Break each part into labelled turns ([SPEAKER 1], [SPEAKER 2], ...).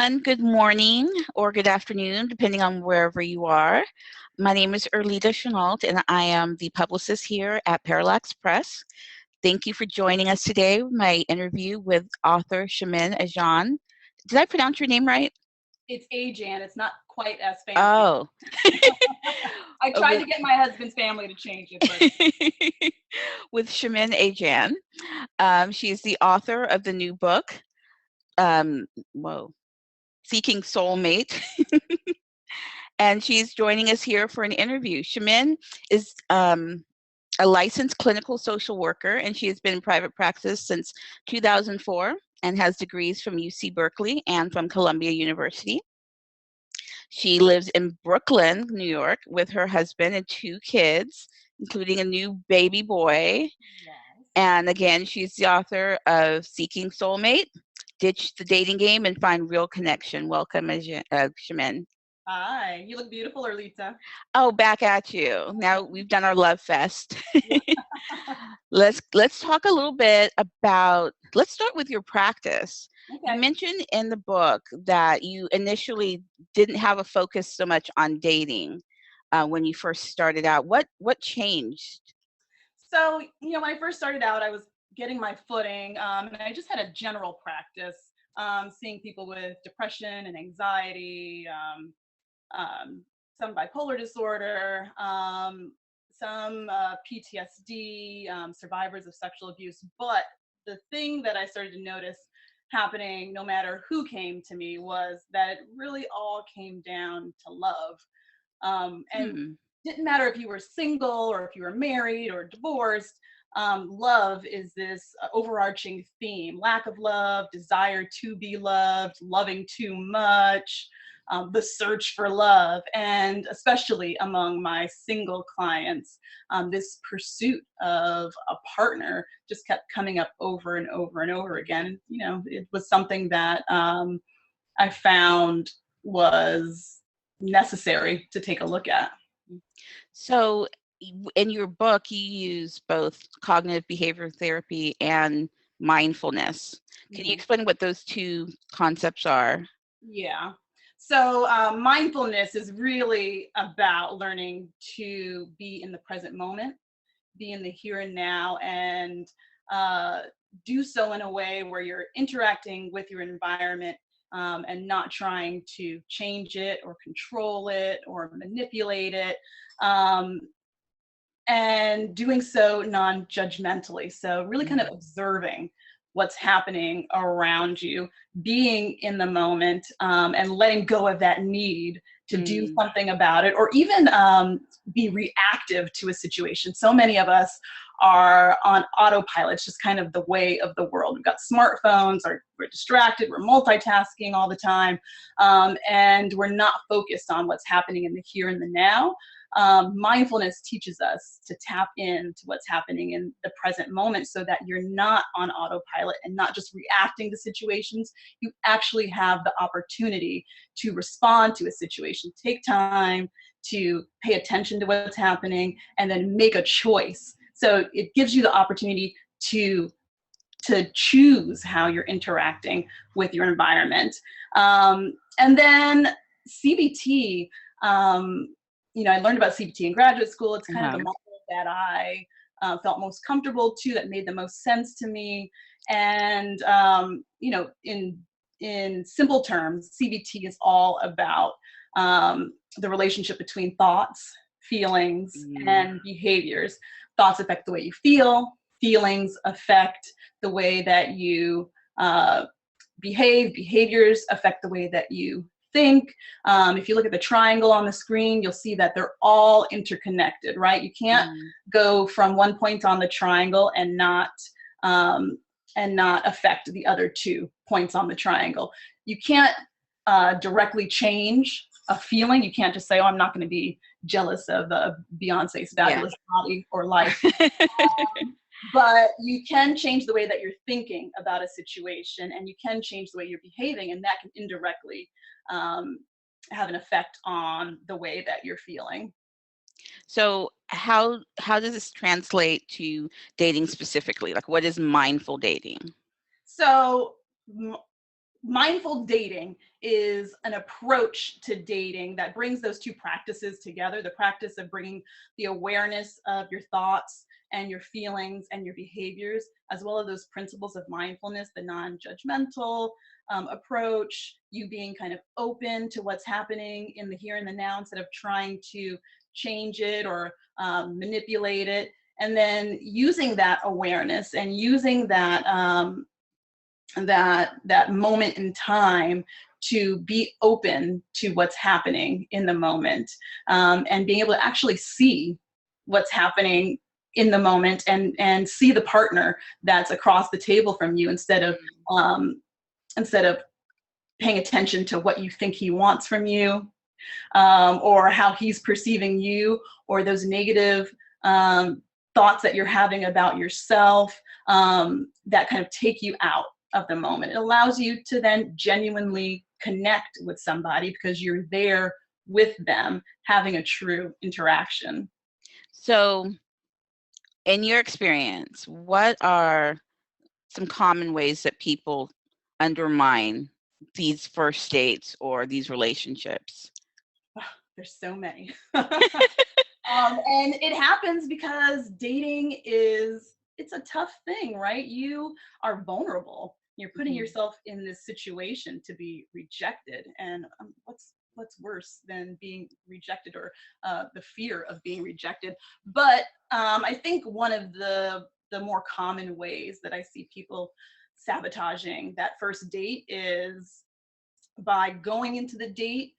[SPEAKER 1] And good morning or good afternoon, depending on wherever you are. My name is Erlita Chenault, and I am the publicist here at Parallax Press. Thank you for joining us today, my interview with author Chamin Ajjan. Did I pronounce your name right?
[SPEAKER 2] It's Ajjan. It's not quite as fancy.
[SPEAKER 1] Oh.
[SPEAKER 2] I tried to get my husband's family to change it, but
[SPEAKER 1] with Chamin Ajjan. She is the author of the new book, um, whoa, Seeking Soulmate. And she's joining us here for an interview. Chamin is a licensed clinical social worker, and she has been in private practice since 2004 and has degrees from UC Berkeley and from Columbia University. She lives in Brooklyn, New York, with her husband and 2 kids, including a new baby boy.
[SPEAKER 2] yes.
[SPEAKER 1] And again, she's the author of Seeking Soulmate, Ditch the Dating Game and Find Real Connection. Welcome, Chamin.
[SPEAKER 2] Hi, you look beautiful, Erlita.
[SPEAKER 1] Oh, back at you. Now we've done our love fest. Let's talk a little bit about, let's start with your practice. You
[SPEAKER 2] Okay.
[SPEAKER 1] mentioned in the book that you initially didn't have a focus so much on dating when you first started out. What changed?
[SPEAKER 2] So, when I first started out, I was getting my footing, and I just had a general practice, seeing people with depression and anxiety, some bipolar disorder, some PTSD, survivors of sexual abuse. But the thing that I started to notice happening, no matter who came to me, was that it really all came down to love. And
[SPEAKER 1] Hmm.
[SPEAKER 2] didn't matter if you were single or if you were married or divorced. Love is this overarching theme: lack of love, desire to be loved, loving too much, the search for love. And especially among my single clients, this pursuit of a partner just kept coming up over and over and over again. It was something that I found was necessary to take a look at.
[SPEAKER 1] So in your book, you use both cognitive behavior therapy and mindfulness. Can you
[SPEAKER 2] Mhm.
[SPEAKER 1] explain what those two concepts are?
[SPEAKER 2] Yeah. So mindfulness is really about learning to be in the present moment, be in the here and now, and uh, do so in a way where you're interacting with your environment, and not trying to change it or control it or manipulate it. Um, and doing so non-judgmentally. So really kind of
[SPEAKER 1] Mhm.
[SPEAKER 2] observing what's happening around you, being in the moment, and letting go of that need to do
[SPEAKER 1] Mm.
[SPEAKER 2] something about it, or even be reactive to a situation. So many of us are on autopilot. It's just kind of the way of the world. We've got smartphones, we're distracted, we're multitasking all the time, and we're not focused on what's happening in the here and the now. Mindfulness teaches us to tap into what's happening in the present moment so that you're not on autopilot and not just reacting to situations. You actually have the opportunity to respond to a situation, take time to pay attention to what's happening, and then make a choice. So it gives you the opportunity to choose how you're interacting with your environment. And then CBT, I learned about CBT in graduate school. It's kind of the
[SPEAKER 1] Uh-huh.
[SPEAKER 2] model that I felt most comfortable to, that made the most sense to me. And in simple terms, CBT is all about the relationship between thoughts, feelings,
[SPEAKER 1] Mm.
[SPEAKER 2] and behaviors. Thoughts affect the way you feel. Feelings affect the way that you behave. Behaviors affect the way that you think. If you look at the triangle on the screen, you'll see that they're all interconnected, right? You can't
[SPEAKER 1] Mm.
[SPEAKER 2] go from one point on the triangle um, and not affect the other 2 points on the triangle. You can't directly change a feeling. You can't just say, "Oh, I'm not going to be jealous of Beyonce's
[SPEAKER 1] Yeah.
[SPEAKER 2] fabulous body or life." But you can change the way that you're thinking about a situation, and you can change the way you're behaving, and that can indirectly um, have an effect on the way that you're feeling.
[SPEAKER 1] So how does this translate to dating specifically? Like, what is mindful dating?
[SPEAKER 2] So mindful dating is an approach to dating that brings those two practices together, the practice of bringing the awareness of your thoughts and your feelings and your behaviors, as well as those principles of mindfulness, the non-judgmental approach, you being kind of open to what's happening in the here and the now instead of trying to change it or manipulate it, and then using that awareness and using that that moment in time to be open to what's happening in the moment, and being able to actually see what's happening in the moment, and see the partner that's across the table from you instead of paying attention to what you think he wants from you, or how he's perceiving you, or those negative thoughts that you're having about yourself, that kind of take you out of the moment. It allows you to then genuinely connect with somebody because you're there with them having a true interaction.
[SPEAKER 1] So, in your experience, what are some common ways that people undermine these first dates or these relationships?
[SPEAKER 2] There's so many. And it happens because dating it's a tough thing, right? You are vulnerable. You're putting yourself in this situation to be rejected. And what's worse than being rejected, or the fear of being rejected? But I think one of the more common ways that I see people sabotaging that first date is by going into the date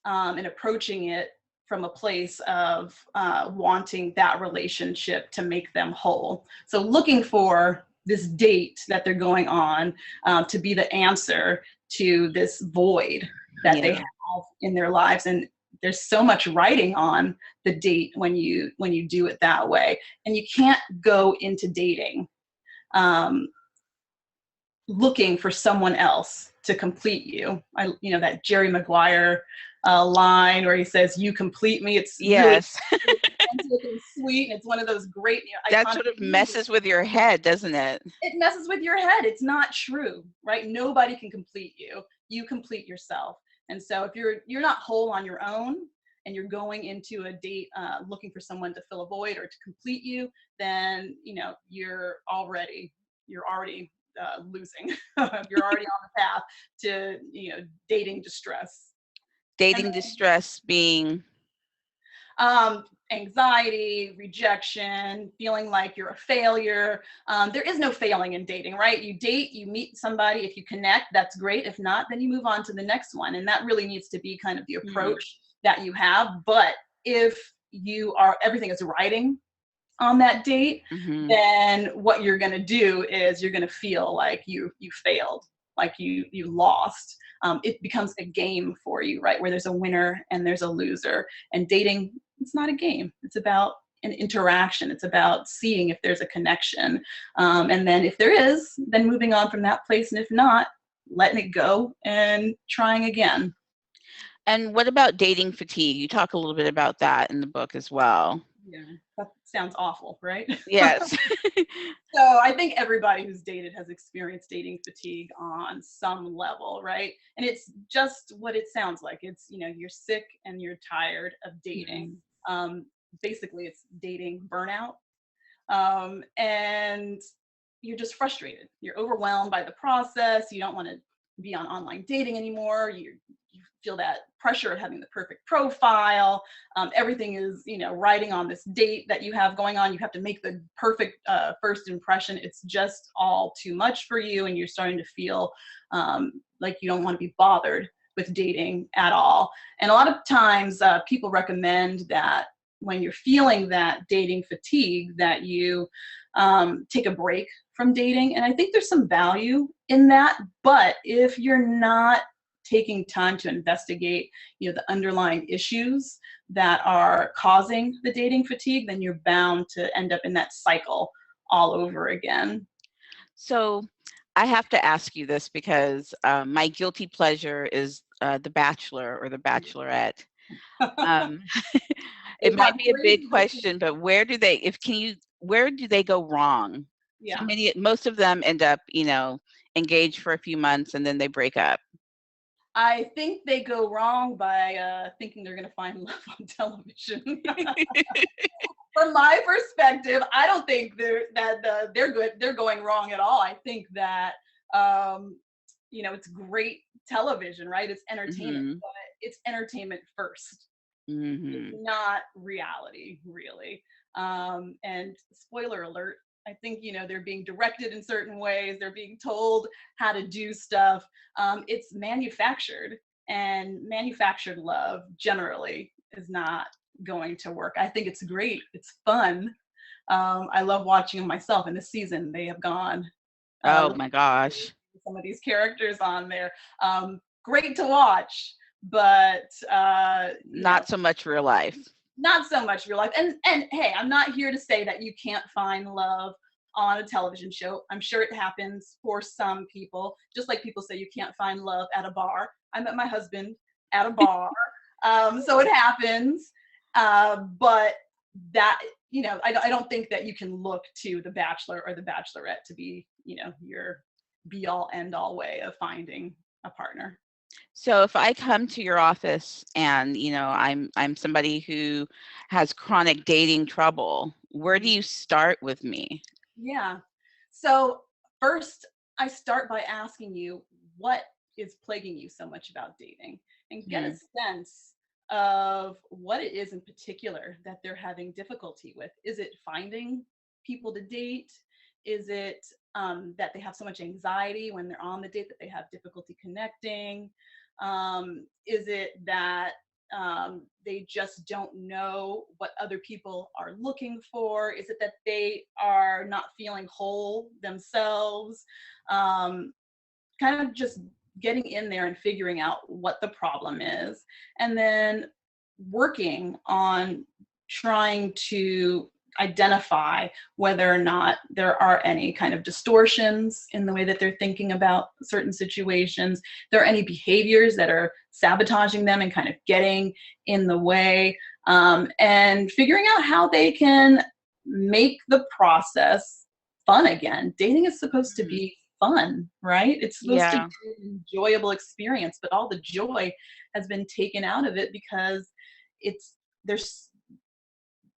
[SPEAKER 2] and approaching it from a place of wanting that relationship to make them whole. So looking for this date that they're going on to be the answer to this void that they have in their lives. And there's so much writing on the date when you do it that way. And you can't go into dating looking for someone else to complete you. That Jerry Maguire line where he says, "You complete me." It's
[SPEAKER 1] yes,
[SPEAKER 2] really romantic and sweet, and it's one of those great.
[SPEAKER 1] That sort of messes with your head, doesn't it?
[SPEAKER 2] It messes with your head. It's not true, right? Nobody can complete you. You complete yourself. And so if you're not whole on your own, and you're going into a date looking for someone to fill a void or to complete you, then you're already losing. You're already on the path to dating distress.
[SPEAKER 1] Dating distress being
[SPEAKER 2] anxiety, rejection, feeling like you're a failure. There is no failing in dating, right? You date, you meet somebody. If you connect, that's great. If not, then you move on to the next one. And that really needs to be kind of the approach that you have. But if everything is riding on that date, then what you're going to do is you're going to feel like you failed, like you lost. It becomes a game for you, right? Where there's a winner and there's a loser. And dating, it's not a game. It's about an interaction. It's about seeing if there's a connection. And then if there is, then moving on from that place. And if not, letting it go and trying again.
[SPEAKER 1] And what about dating fatigue? You talk a little bit about that in the book as well.
[SPEAKER 2] Yeah, that sounds awful, right?
[SPEAKER 1] Yes.
[SPEAKER 2] So I think everybody who's dated has experienced dating fatigue on some level, right? And it's just what it sounds like. It's, you're sick and you're tired of dating. Basically, it's dating burnout. And you're just frustrated. You're overwhelmed by the process. You don't want to be on online dating anymore. You feel that pressure of having the perfect profile. Everything is, riding on this date that you have going on. You have to make the perfect first impression. It's just all too much for you. And you're starting to feel like you don't want to be bothered with dating at all. And a lot of times people recommend that when you're feeling that dating fatigue, that you take a break from dating. And I think there's some value in that. But if you're not taking time to investigate, the underlying issues that are causing the dating fatigue, then you're bound to end up in that cycle all over again.
[SPEAKER 1] So I have to ask you this because my guilty pleasure is The Bachelor or The Bachelorette. It might be a big question, but where do they go wrong?
[SPEAKER 2] Yeah.
[SPEAKER 1] So most of them end up, engage for a few months and then they break up?
[SPEAKER 2] I think they go wrong by thinking they're going to find love on television. From my perspective, I don't think they're good. They're going wrong at all. I think that it's great television, right? It's entertainment,
[SPEAKER 1] Mhm.
[SPEAKER 2] but it's entertainment first. It's
[SPEAKER 1] Mhm.
[SPEAKER 2] not reality, really. And spoiler alert, I think they're being directed in certain ways. They're being told how to do stuff. It's manufactured, and manufactured love generally is not going to work. I think it's great. It's fun. I love watching them myself. In this season, they have gone
[SPEAKER 1] Oh
[SPEAKER 2] really
[SPEAKER 1] my gosh.
[SPEAKER 2] some of these characters on there. Great to watch, but
[SPEAKER 1] Not so much real life.
[SPEAKER 2] not so much real life. And hey, I'm not here to say that you can't find love on a television show. I'm sure it happens for some people, just like people say you can't find love at a bar. I met my husband at a bar, so it happens. But that I don't think that you can look to The Bachelor or The Bachelorette to be your be all end all way of finding a partner.
[SPEAKER 1] So if I come to your office and, I'm somebody who has chronic dating trouble, where do you start with me?
[SPEAKER 2] Yeah. So first, I start by asking you what is plaguing you so much about dating, and get a
[SPEAKER 1] Mhm.
[SPEAKER 2] sense of what it is in particular that they're having difficulty with. Is it finding people to date? Is it that they have so much anxiety when they're on the date that they have difficulty connecting? Is it that they just don't know what other people are looking for? Is it that they are not feeling whole themselves? Um, Kind of just getting in there and figuring out what the problem is, and then working on trying to identify whether or not there are any kind of distortions in the way that they're thinking about certain situations. There are any behaviors that are sabotaging them and kind of getting in the way, and figuring out how they can make the process fun again. Dating is supposed to
[SPEAKER 1] Mhm.
[SPEAKER 2] be fun, right? It's supposed to be
[SPEAKER 1] Yeah.
[SPEAKER 2] an enjoyable experience, but all the joy has been taken out of it because it's there's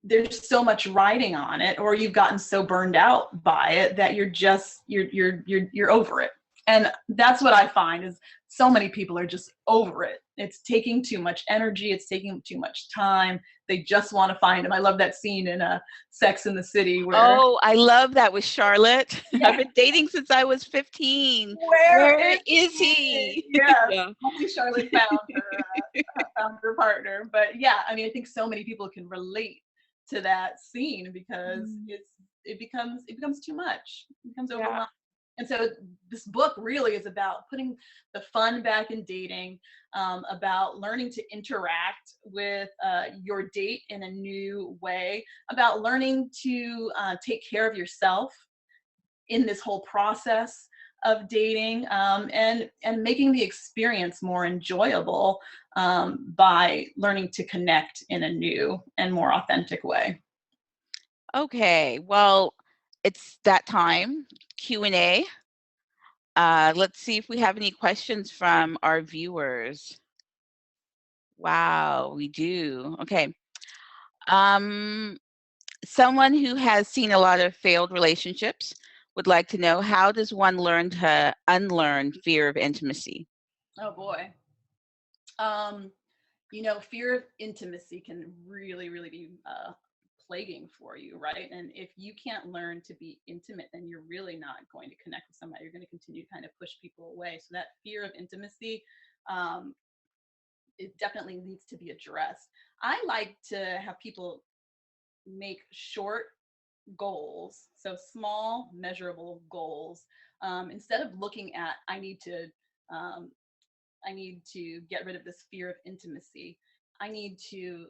[SPEAKER 2] there's so much riding on it, or you've gotten so burned out by it that you're over it. And that's what I find is so many people are just over it. It's taking too much energy, it's taking too much time. They just want to find him. I love that scene in Sex in the City where
[SPEAKER 1] Oh, I love that with Charlotte. I've
[SPEAKER 2] yeah,
[SPEAKER 1] been dating since I was 15.
[SPEAKER 2] where
[SPEAKER 1] Where
[SPEAKER 2] is
[SPEAKER 1] is
[SPEAKER 2] he?
[SPEAKER 1] he?
[SPEAKER 2] Yes,
[SPEAKER 1] Yeah.
[SPEAKER 2] only Charlotte found her partner. But yeah, I mean, I think so many people can relate to that scene because
[SPEAKER 1] Mm.
[SPEAKER 2] it becomes too much. It becomes
[SPEAKER 1] Yeah.
[SPEAKER 2] overwhelming. And so this book really is about putting the fun back in dating, about learning to interact with your date in a new way, about learning to take care of yourself in this whole process of dating, and making the experience more enjoyable, by learning to connect in a new and more authentic way.
[SPEAKER 1] Okay. Well, it's that time. Q&A. Let's see if we have any questions from our viewers. Wow, we do. Okay. Um, Someone who has seen a lot of failed relationships would like to know, how does one learn to unlearn fear of intimacy?
[SPEAKER 2] Oh boy. Um, Fear of intimacy can really, really be plaguing for you, right? And if you can't learn to be intimate, then you're really not going to connect with somebody. You're going to continue to kind of push people away. So that fear of intimacy, um, it definitely needs to be addressed. I like to have people make short goals, so small, measurable goals. Instead of looking at um, I need to get rid of this fear of intimacy. I need to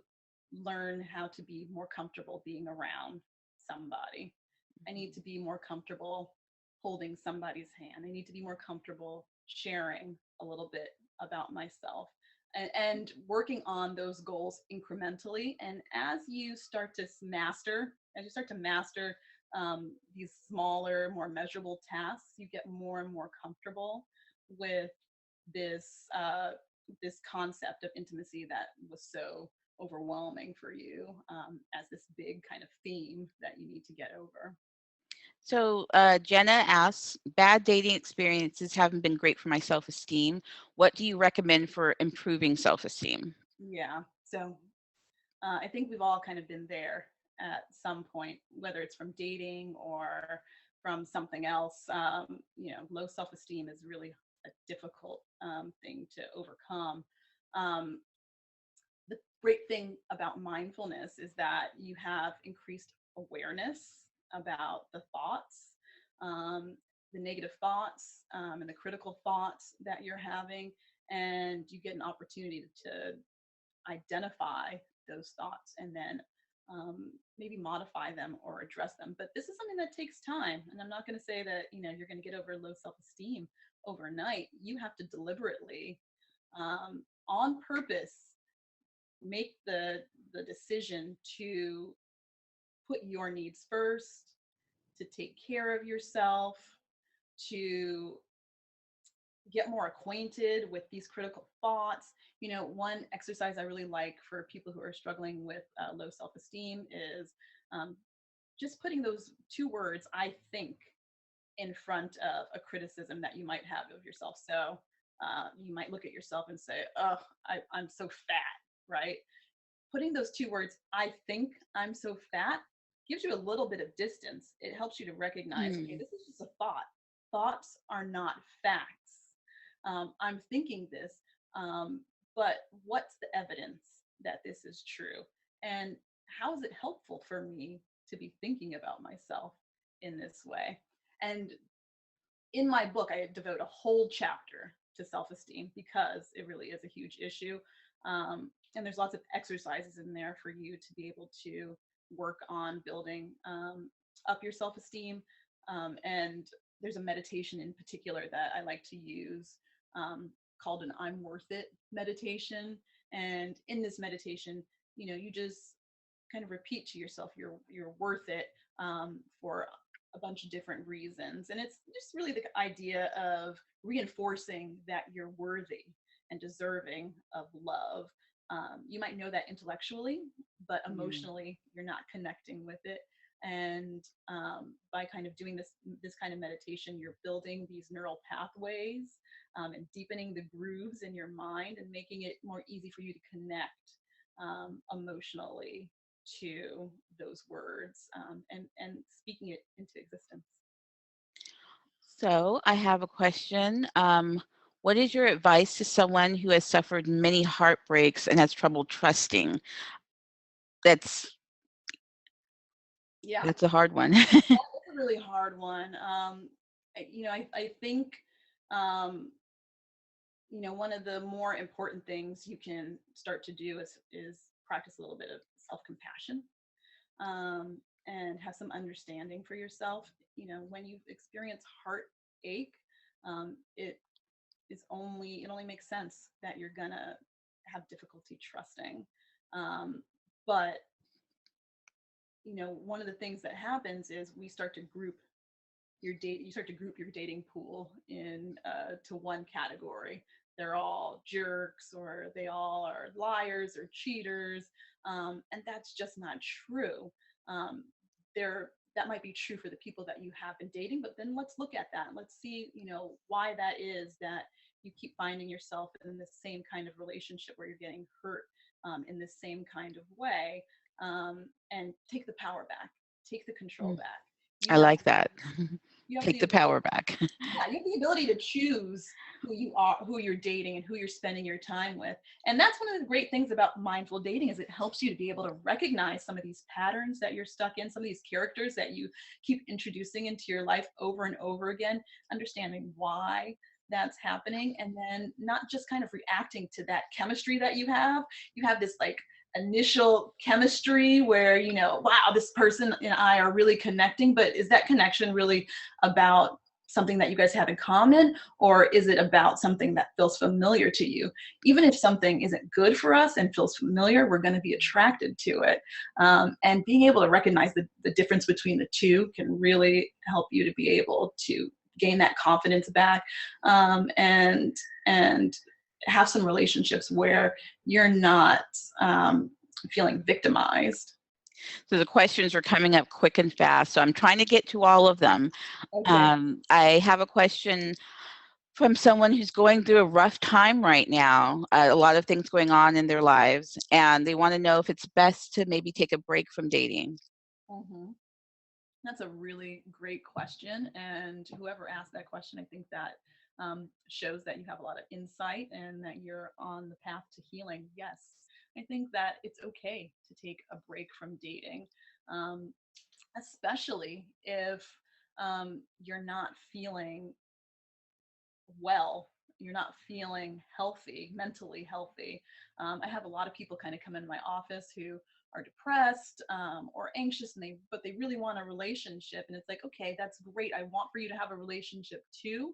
[SPEAKER 2] learn how to be more comfortable being around somebody. I need to be more comfortable holding somebody's hand. I need to be more comfortable sharing a little bit about myself, and working on those goals incrementally. And as you start to master these smaller, more measurable tasks, you get more and more comfortable with this concept of intimacy that was so overwhelming for you, as this big kind of theme that you need to get over.
[SPEAKER 1] So Jenna asks, bad dating experiences haven't been great for my self-esteem. What do you recommend for improving self-esteem?
[SPEAKER 2] Yeah. So I think we've all kind of been there at some point, whether it's from dating or from something else. Low self-esteem is really a difficult thing to overcome. Um, the great thing about mindfulness is that you have increased awareness about the thoughts, um, the negative thoughts, and the critical thoughts that you're having, and you get an opportunity to identify those thoughts and then maybe modify them or address them. But this is something that takes time, and I'm not going to say that you're going to get over low self-esteem overnight. You have to deliberately, on purpose, make the decision to put your needs first, to take care of yourself, to get more acquainted with these critical thoughts. One exercise I really like for people who are struggling with low self-esteem is just putting those two words, I think, in front of a criticism that you might have of yourself. So you might look at yourself and say, oh, I'm so fat, right? Putting those two words, I think I'm so fat, gives you a little bit of distance. It helps you to recognize, okay, this is just a thought. Thoughts are not facts. I'm thinking this, but what's the evidence that this is true? And how is it helpful for me to be thinking about myself in this way? And in my book, I devote a whole chapter to self-esteem because it really is a huge issue. And there's lots of exercises in there for you to be able to work on building up your self-esteem. And there's a meditation in particular that I like to use, called an I'm worth it meditation. And in this meditation, you just kind of repeat to yourself, you're worth it, for a bunch of different reasons. And it's just really the idea of reinforcing that you're worthy and deserving of love. You might know that intellectually, but emotionally, you're not connecting with it. And by kind of doing this kind of meditation, you're building these neural pathways, and deepening the grooves in your mind and making it more easy for you to connect emotionally to those words, and speaking it into existence.
[SPEAKER 1] So I have a question. What is your advice to someone who has suffered many heartbreaks and has trouble trusting? That's
[SPEAKER 2] Yeah,
[SPEAKER 1] that's a hard one.
[SPEAKER 2] that's a really hard one. I think, um, one of the more important things you can start to do is practice a little bit of self-compassion, and have some understanding for yourself. When you experience heartache, it only makes sense that you're gonna have difficulty trusting. But one of the things that happens is we start to group you start to group your dating pool in to one category. They're all jerks, or they all are liars or cheaters, and that's just not true. um, that might be true for the people that you have been dating, but then let's look at that. Let's see, why that is that you keep finding yourself in the same kind of relationship where you're getting hurt, in the same kind of way, and take the power back, take the control back. You
[SPEAKER 1] I
[SPEAKER 2] have
[SPEAKER 1] like that.
[SPEAKER 2] you have
[SPEAKER 1] Take
[SPEAKER 2] the
[SPEAKER 1] the
[SPEAKER 2] ability,
[SPEAKER 1] power back.
[SPEAKER 2] yeah, you have the ability to choose who you are, who you're dating, and who you're spending your time with. And that's one of the great things about mindful dating, is it helps you to be able to recognize some of these patterns that you're stuck in, some of these characters that you keep introducing into your life over and over again, understanding why that's happening, and then not just kind of reacting to that chemistry that you have this like initial chemistry where wow, this person and I are really connecting, but is that connection really about something that you guys have in common, or is it about something that feels familiar to you? Even if something isn't good for us and feels familiar, we're going to be attracted to it. And being able to recognize the difference between the two can really help you to be able to gain that confidence back, and have some relationships where you're not feeling victimized.
[SPEAKER 1] So the questions are coming up quick and fast, so I'm trying to get to all of them.
[SPEAKER 2] Okay.
[SPEAKER 1] I have a question from someone who's going through a rough time right now, a lot of things going on in their lives, and they want to know if it's best to maybe take a break from dating.
[SPEAKER 2] Mm-hmm. That's a really great question. And whoever asked that question, I think that shows that you have a lot of insight and that you're on the path to healing. Yes, I think that it's okay to take a break from dating, um, especially if you're not feeling well, you're not feeling healthy, mentally healthy. I have a lot of people kind of come in my office who are depressed, or anxious, and but they really want a relationship. And it's like, okay, that's great. I want for you to have a relationship too,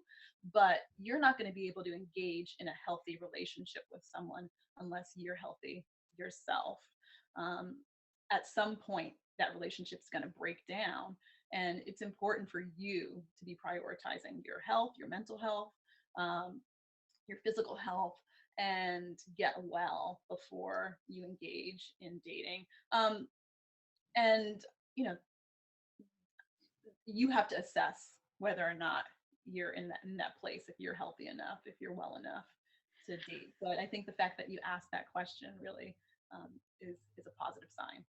[SPEAKER 2] but you're not going to be able to engage in a healthy relationship with someone unless you're healthy yourself. Um, at some point, that relationship's going to break down. And it's important for you to be prioritizing your health, your mental health, um, your physical health, and get well before you engage in dating. And you know, you have to assess whether or not you're in that place, if you're healthy enough, if you're well enough to date. But I think the fact that you asked that question really is a positive sign.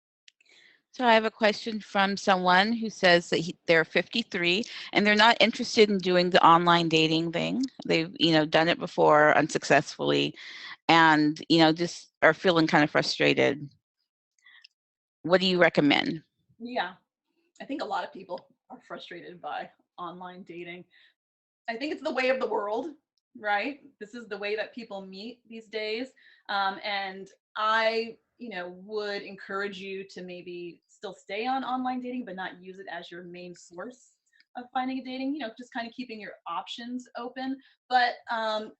[SPEAKER 1] So I have a question from someone who says that they're 53 and they're not interested in doing the online dating thing. They've, done it before unsuccessfully, and, just are feeling kind of frustrated. What do you recommend?
[SPEAKER 2] Yeah, I think a lot of people are frustrated by online dating. I think it's the way of the world, right? This is the way that people meet these days. And I, would encourage you to maybe still stay on online dating, but not use it as your main source of finding a dating, just kind of keeping your options open. But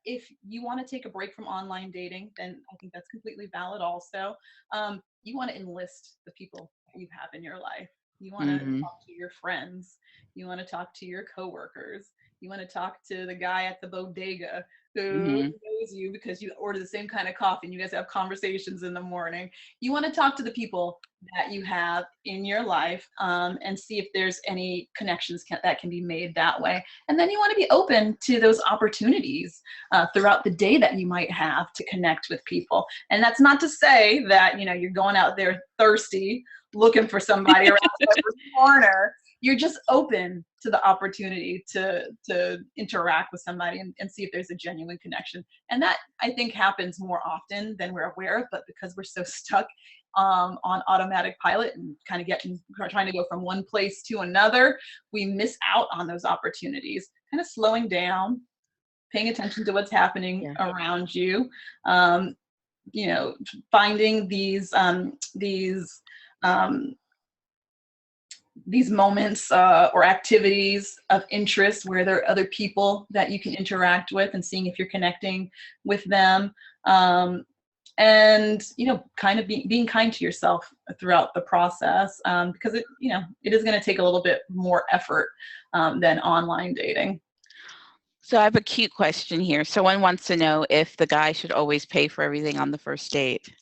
[SPEAKER 2] if you want to take a break from online dating, then I think that's completely valid also. You want to enlist the people that you have in your life. You want to
[SPEAKER 1] Mm-hmm.
[SPEAKER 2] talk to your friends. You want to talk to your coworkers. You want to talk to the guy at the bodega who
[SPEAKER 1] Mm-hmm.
[SPEAKER 2] knows you because you order the same kind of coffee and you guys have conversations in the morning. You want to talk to the people that you have in your life, and see if there's any connections that can be made that way. And then you want to be open to those opportunities throughout the day that you might have to connect with people. And that's not to say that, you're going out there thirsty looking for somebody around every corner. You're just open to the opportunity to interact with somebody and see if there's a genuine connection. And that, I think, happens more often than we're aware of, but because we're so stuck on automatic pilot and kind of trying to go from one place to another, we miss out on those opportunities. Kind of slowing down, paying attention to what's happening
[SPEAKER 1] Yeah.
[SPEAKER 2] around you, um, finding um, these moments or activities of interest where there are other people that you can interact with, and seeing if you're connecting with them. And kind of being kind to yourself throughout the process, because it is going to take a little bit more effort than online dating.
[SPEAKER 1] So I have a cute question here. Someone wants to know if the guy should always pay for everything on the first date.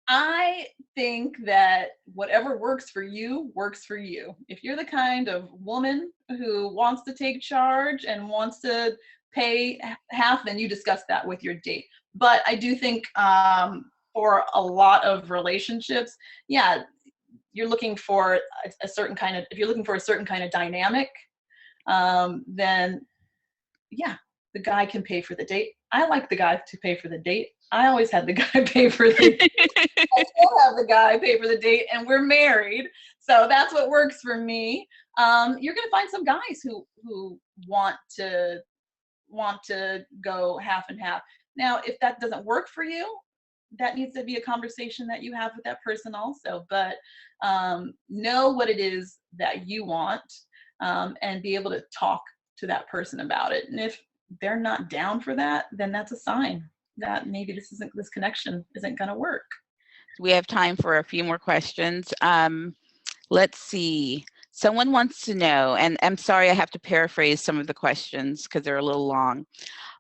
[SPEAKER 2] I think that whatever works for you works for you. If you're the kind of woman who wants to take charge and wants to pay half, then you discuss that with your date. But I do think for a lot of relationships, yeah, you're looking for a certain kind of, if you're looking for a certain kind of dynamic, then yeah, the guy can pay for the date. I like the guy to pay for the date. I always had the guy pay for the I still have the guy pay for the date, and we're married, so that's what works for me. You're gonna find some guys who want to go half and half. Now, if that doesn't work for you, that needs to be a conversation that you have with that person also. But know what it is that you want, and be able to talk to that person about it. And if they're not down for that, then that's a sign that maybe this connection isn't going to work.
[SPEAKER 1] We have time for a few more questions. Let's see. Someone wants to know, and I'm sorry I have to paraphrase some of the questions because they're a little long,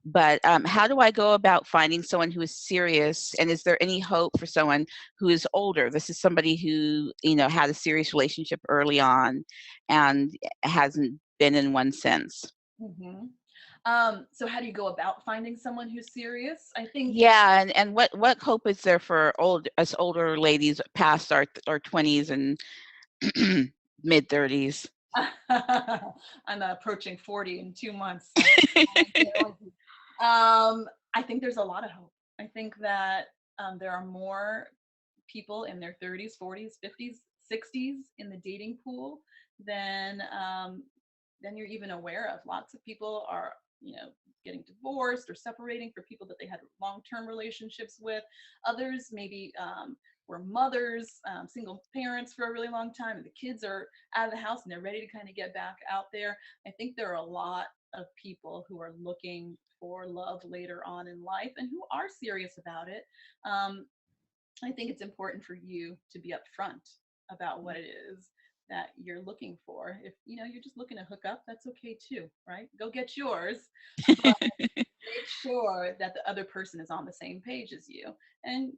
[SPEAKER 1] but how do I go about finding someone who is serious? And is there any hope for someone who is older? This is somebody who, had a serious relationship early on and hasn't been in one since.
[SPEAKER 2] Mm-hmm. So how do you go about finding someone who's serious? I think
[SPEAKER 1] Yeah, and what hope is there for us older ladies past our 20s and mid 30s?
[SPEAKER 2] I'm approaching 40 in 2 months. So I think there's a lot of hope. I think that there are more people in their 30s, 40s, 50s, 60s in the dating pool than you're even aware of. Lots of people are, getting divorced or separating for people that they had long-term relationships with. Others maybe were mothers, single parents for a really long time, and the kids are out of the house and they're ready to kind of get back out there. I think there are a lot of people who are looking for love later on in life and who are serious about it. I think it's important for you to be upfront about what it is that you're looking for. If you're just looking to hook up, that's okay too, right? Go get yours, but make sure that the other person is on the same page as you, and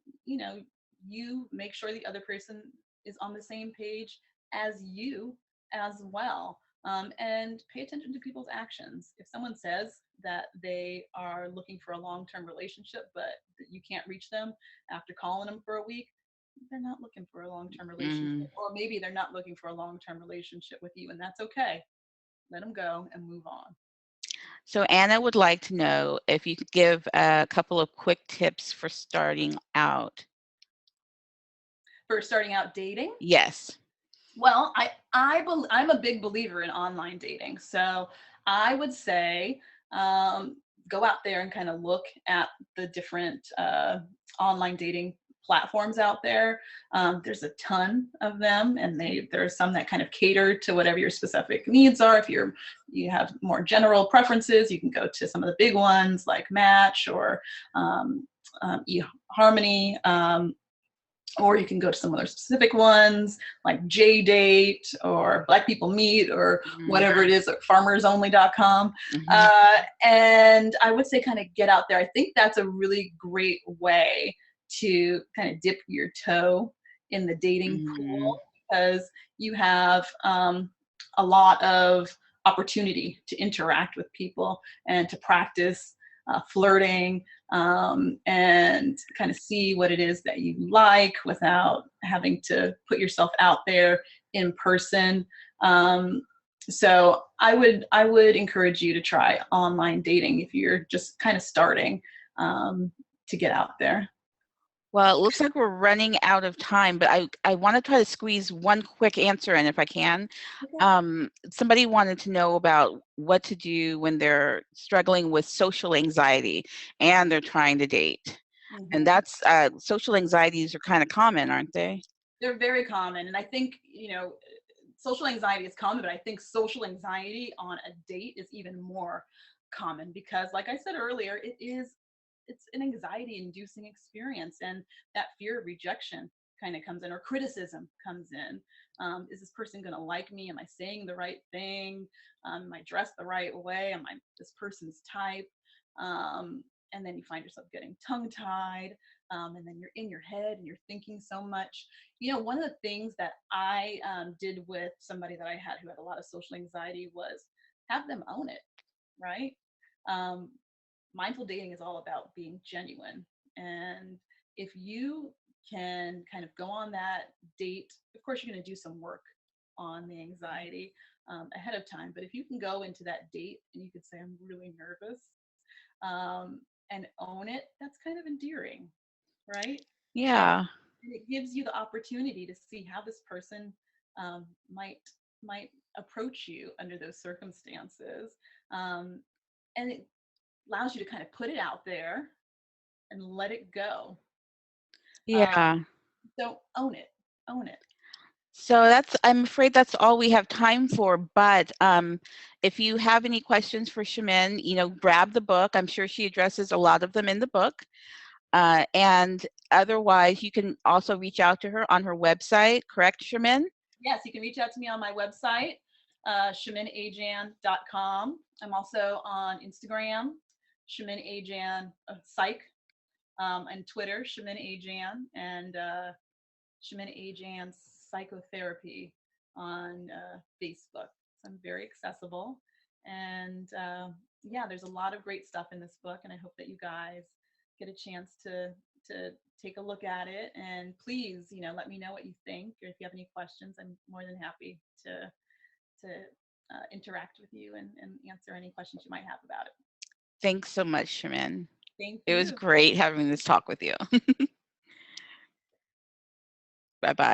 [SPEAKER 2] you make sure the other person is on the same page as you as well. And pay attention to people's actions. If someone says that they are looking for a long-term relationship, but that you can't reach them after calling them for a week, they're not looking for a long-term relationship. Or maybe they're not looking for a long-term relationship with you, and that's okay. Let them go and move on.
[SPEAKER 1] So Anna would like to know if you could give a couple of quick tips for starting out.
[SPEAKER 2] For starting out dating?
[SPEAKER 1] Yes.
[SPEAKER 2] Well, I'm a big believer in online dating. So I would say go out there and kind of look at the different online dating platforms out there. There's a ton of them, and there's some that kind of cater to whatever your specific needs are. If you have more general preferences, you can go to some of the big ones like Match or eHarmony. Or you can go to some other specific ones like JDate or Black People Meet or whatever it is at farmersonly.com. And I would say kind of get out there. I think that's a really great way to kind of dip your toe in the dating pool, because you have a lot of opportunity to interact with people and to practice flirting, and kind of see what it is that you like without having to put yourself out there in person. So I would encourage you to try online dating if you're just kind of starting to get out there.
[SPEAKER 1] Well, it looks like we're running out of time, but I want to try to squeeze one quick answer in if I can.
[SPEAKER 2] Okay.
[SPEAKER 1] Somebody wanted to know about what to do when they're struggling with social anxiety and they're trying to date. And that's social anxieties are kind of common, aren't they?
[SPEAKER 2] They're very common. And I think, social anxiety is common, but I think social anxiety on a date is even more common because, like I said earlier, it's an anxiety inducing experience, and that fear of rejection kind of comes in, or criticism comes in. Is this person going to like me? Am I saying the right thing? Am I dressed the right way? Am I this person's type? And then you find yourself getting tongue tied, and then you're in your head and you're thinking so much. One of the things that I did with somebody that I had who had a lot of social anxiety was have them own it, right? um, Mindful dating is all about being genuine. And if you can kind of go on that date, of course, you're going to do some work on the anxiety ahead of time. But if you can go into that date and you could say, I'm really nervous, and own it, that's kind of endearing, right? And
[SPEAKER 1] Yeah.
[SPEAKER 2] it gives you the opportunity to see how this person might approach you under those circumstances. And it allows you to kind of put it out there and let it go. Um,
[SPEAKER 1] Yeah.
[SPEAKER 2] so own it. Own it.
[SPEAKER 1] So I'm afraid that's all we have time for, but if you have any questions for Chamin, grab the book. I'm sure she addresses a lot of them in the book. And otherwise, you can also reach out to her on her website, correct, Chamin?
[SPEAKER 2] Yes, you can reach out to me on my website, chaminajjan.com. I'm also on Instagram, Chamin Ajjan Psych, and Twitter, Chamin Ajjan, and Chamin Ajjan Psychotherapy on Facebook. So I'm very accessible. And yeah, there's a lot of great stuff in this book, and I hope that you guys get a chance to take a look at it. And please, let me know what you think, or if you have any questions, I'm more than happy to interact with you and answer any questions you might have about it.
[SPEAKER 1] Thanks so much, Chamin.
[SPEAKER 2] Thank
[SPEAKER 1] It was
[SPEAKER 2] you.
[SPEAKER 1] great having this talk with you. Bye-bye.